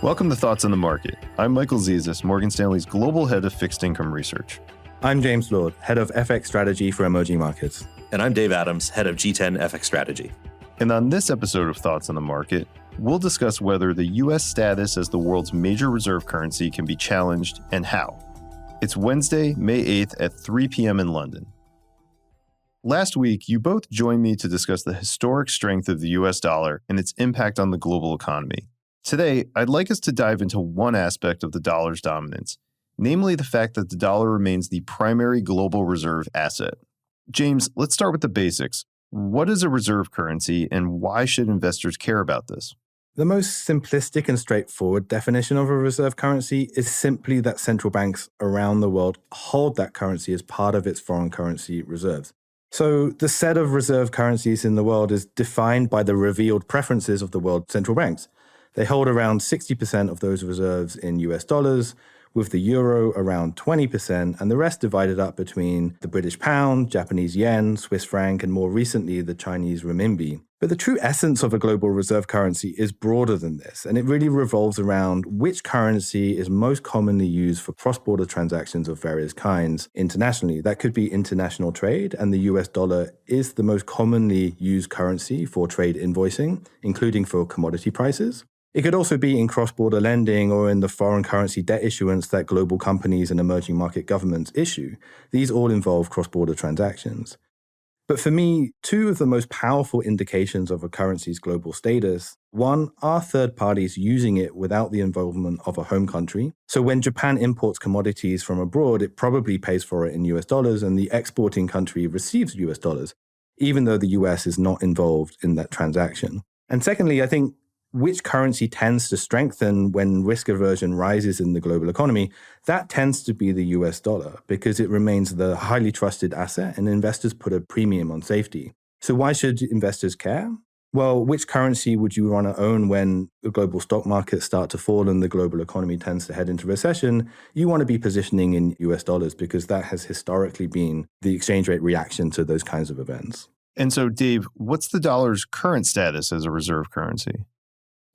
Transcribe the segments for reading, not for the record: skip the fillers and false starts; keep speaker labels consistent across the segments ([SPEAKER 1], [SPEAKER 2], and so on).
[SPEAKER 1] Welcome to Thoughts on the Market. I'm Michael Zezas, Morgan Stanley's Global Head of Fixed Income Research.
[SPEAKER 2] I'm James Lord, Head of FX Strategy for Emerging Markets.
[SPEAKER 3] And I'm Dave Adams, Head of G10 FX Strategy.
[SPEAKER 1] And on this episode of Thoughts on the Market, we'll discuss whether the U.S. status as the world's major reserve currency can be challenged and how. It's Wednesday, May 8th at 3 p.m. in London. Last week, you both joined me to discuss the historic strength of the U.S. dollar and its impact on the global economy. Today, I'd like us to dive into one aspect of the dollar's dominance, namely the fact that the dollar remains the primary global reserve asset. James, let's start with the basics. What is a reserve currency and why should investors care about this?
[SPEAKER 2] The most simplistic and straightforward definition of a reserve currency is simply that central banks around the world hold that currency as part of its foreign currency reserves. So the set of reserve currencies in the world is defined by the revealed preferences of the world central banks. They hold around 60% of those reserves in US dollars, with the euro around 20%, and the rest divided up between the British pound, Japanese yen, Swiss franc, and more recently, the Chinese renminbi. But the true essence of a global reserve currency is broader than this, and it really revolves around which currency is most commonly used for cross-border transactions of various kinds internationally. That could be international trade, and the US dollar is the most commonly used currency for trade invoicing, including for commodity prices. It could also be in cross-border lending or in the foreign currency debt issuance that global companies and emerging market governments issue. These all involve cross-border transactions. But for me, two of the most powerful indications of a currency's global status, one, are third parties using it without the involvement of a home country. So when Japan imports commodities from abroad, it probably pays for it in US dollars and the exporting country receives US dollars, even though the US is not involved in that transaction. And secondly, I think which currency tends to strengthen when risk aversion rises in the global economy, that tends to be the US dollar because it remains the highly trusted asset and investors put a premium on safety. So why should investors care? Well, which currency would you want to own when the global stock markets start to fall and the global economy tends to head into recession? You want to be positioning in US dollars because that has historically been the exchange rate reaction to those kinds of events.
[SPEAKER 1] And so, Dave, what's the dollar's current status as a reserve currency?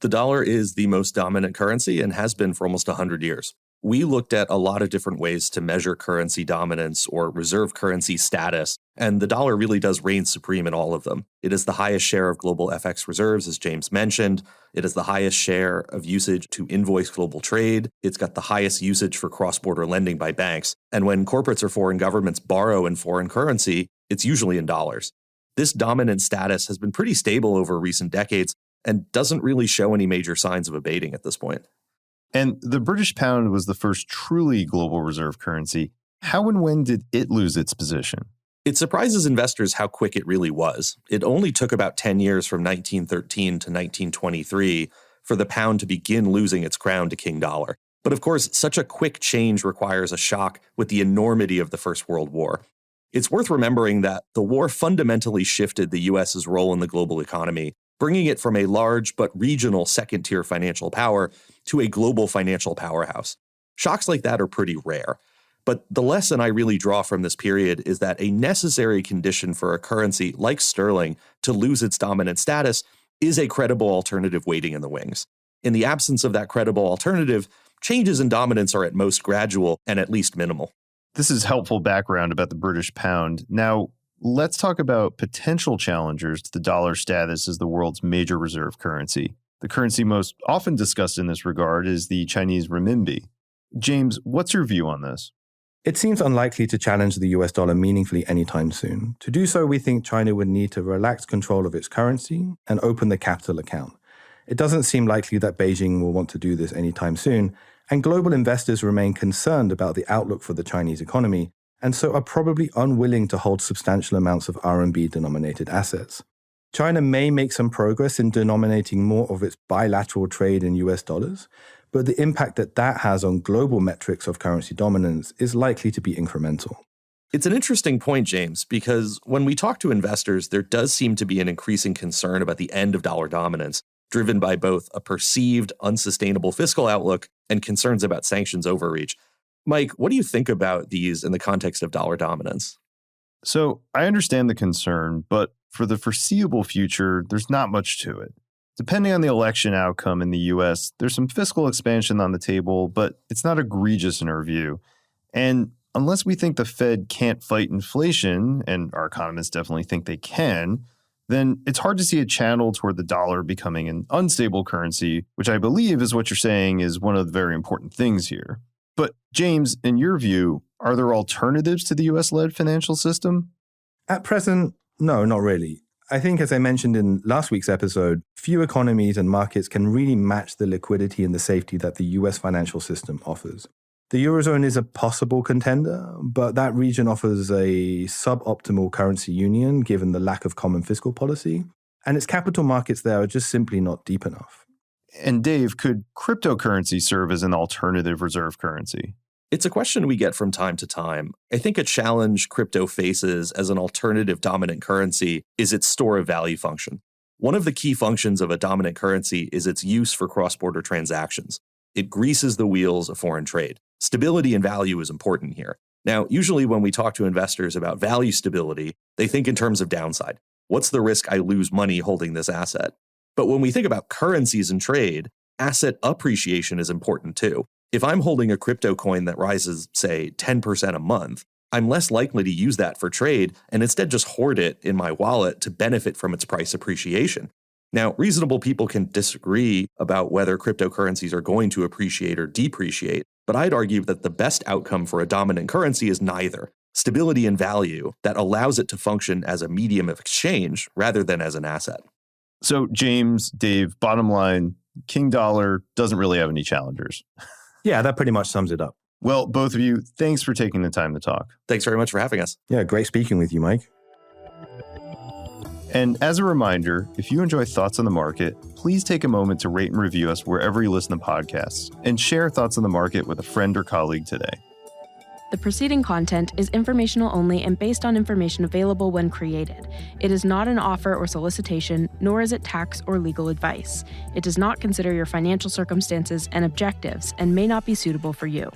[SPEAKER 3] The dollar is the most dominant currency and has been for almost 100 years. We looked at a lot of different ways to measure currency dominance or reserve currency status, and the dollar really does reign supreme in all of them. It is the highest share of global FX reserves, as James mentioned. It is the highest share of usage to invoice global trade. It's got the highest usage for cross-border lending by banks. And when corporates or foreign governments borrow in foreign currency, it's usually in dollars. This dominant status has been pretty stable over recent decades, and doesn't really show any major signs of abating at this point.
[SPEAKER 1] And the British pound was the first truly global reserve currency. How and when did it lose its position?
[SPEAKER 3] It surprises investors how quick it really was. It only took about 10 years from 1913 to 1923 for the pound to begin losing its crown to King Dollar. But of course, such a quick change requires a shock with the enormity of the First World War. It's worth remembering that the war fundamentally shifted the US's role in the global economy, bringing it from a large but regional second-tier financial power to a global financial powerhouse. Shocks like that are pretty rare. But the lesson I really draw from this period is that a necessary condition for a currency like sterling to lose its dominant status is a credible alternative waiting in the wings. In the absence of that credible alternative, changes in dominance are at most gradual and at least minimal.
[SPEAKER 1] This is helpful background about the British pound. Now, let's talk about potential challengers to the dollar status as the world's major reserve currency. The currency most often discussed in this regard is the Chinese renminbi. James, what's your view on this?
[SPEAKER 2] It seems unlikely to challenge the US dollar meaningfully anytime soon. To do so, we think China would need to relax control of its currency and open the capital account. It doesn't seem likely that Beijing will want to do this anytime soon, and global investors remain concerned about the outlook for the Chinese economy, and so are probably unwilling to hold substantial amounts of RMB-denominated assets. China may make some progress in denominating more of its bilateral trade in US dollars, but the impact that has on global metrics of currency dominance is likely to be incremental.
[SPEAKER 3] It's an interesting point, James, because when we talk to investors, there does seem to be an increasing concern about the end of dollar dominance, driven by both a perceived unsustainable fiscal outlook and concerns about sanctions overreach. Mike, what do you think about these in the context of dollar dominance?
[SPEAKER 1] So I understand the concern, but for the foreseeable future, there's not much to it. Depending on the election outcome in the US, there's some fiscal expansion on the table, but it's not egregious in our view. And unless we think the Fed can't fight inflation, and our economists definitely think they can, then it's hard to see a channel toward the dollar becoming an unstable currency, which I believe is what you're saying is one of the very important things here. But James, in your view, are there alternatives to the US-led financial system?
[SPEAKER 2] At present, no, not really. I think, as I mentioned in last week's episode, few economies and markets can really match the liquidity and the safety that the US financial system offers. The Eurozone is a possible contender, but that region offers a suboptimal currency union given the lack of common fiscal policy, and its capital markets there are just simply not deep enough.
[SPEAKER 1] And Dave, could cryptocurrency serve as an alternative reserve currency?
[SPEAKER 3] It's a question we get from time to time. I think a challenge crypto faces as an alternative dominant currency is its store of value function. One of the key functions of a dominant currency is its use for cross-border transactions. It greases the wheels of foreign trade. Stability and value is important here. Now, usually when we talk to investors about value stability, they think in terms of downside. What's the risk I lose money holding this asset? But when we think about currencies and trade, asset appreciation is important too. If I'm holding a crypto coin that rises, say, 10% a month, I'm less likely to use that for trade and instead just hoard it in my wallet to benefit from its price appreciation. Now, reasonable people can disagree about whether cryptocurrencies are going to appreciate or depreciate, but I'd argue that the best outcome for a dominant currency is neither. Stability and value that allows it to function as a medium of exchange rather than as an asset.
[SPEAKER 1] So, James, Dave, bottom line, King Dollar doesn't really have any challengers.
[SPEAKER 2] Yeah, that pretty much sums it up.
[SPEAKER 1] Well, both of you, thanks for taking the time to talk.
[SPEAKER 3] Thanks very much for having us.
[SPEAKER 2] Yeah, great speaking with you, Mike.
[SPEAKER 1] And as a reminder, if you enjoy Thoughts on the Market, please take a moment to rate and review us wherever you listen to podcasts, and share Thoughts on the Market with a friend or colleague today.
[SPEAKER 4] The preceding content is informational only and based on information available when created. It is not an offer or solicitation, nor is it tax or legal advice. It does not consider your financial circumstances and objectives and may not be suitable for you.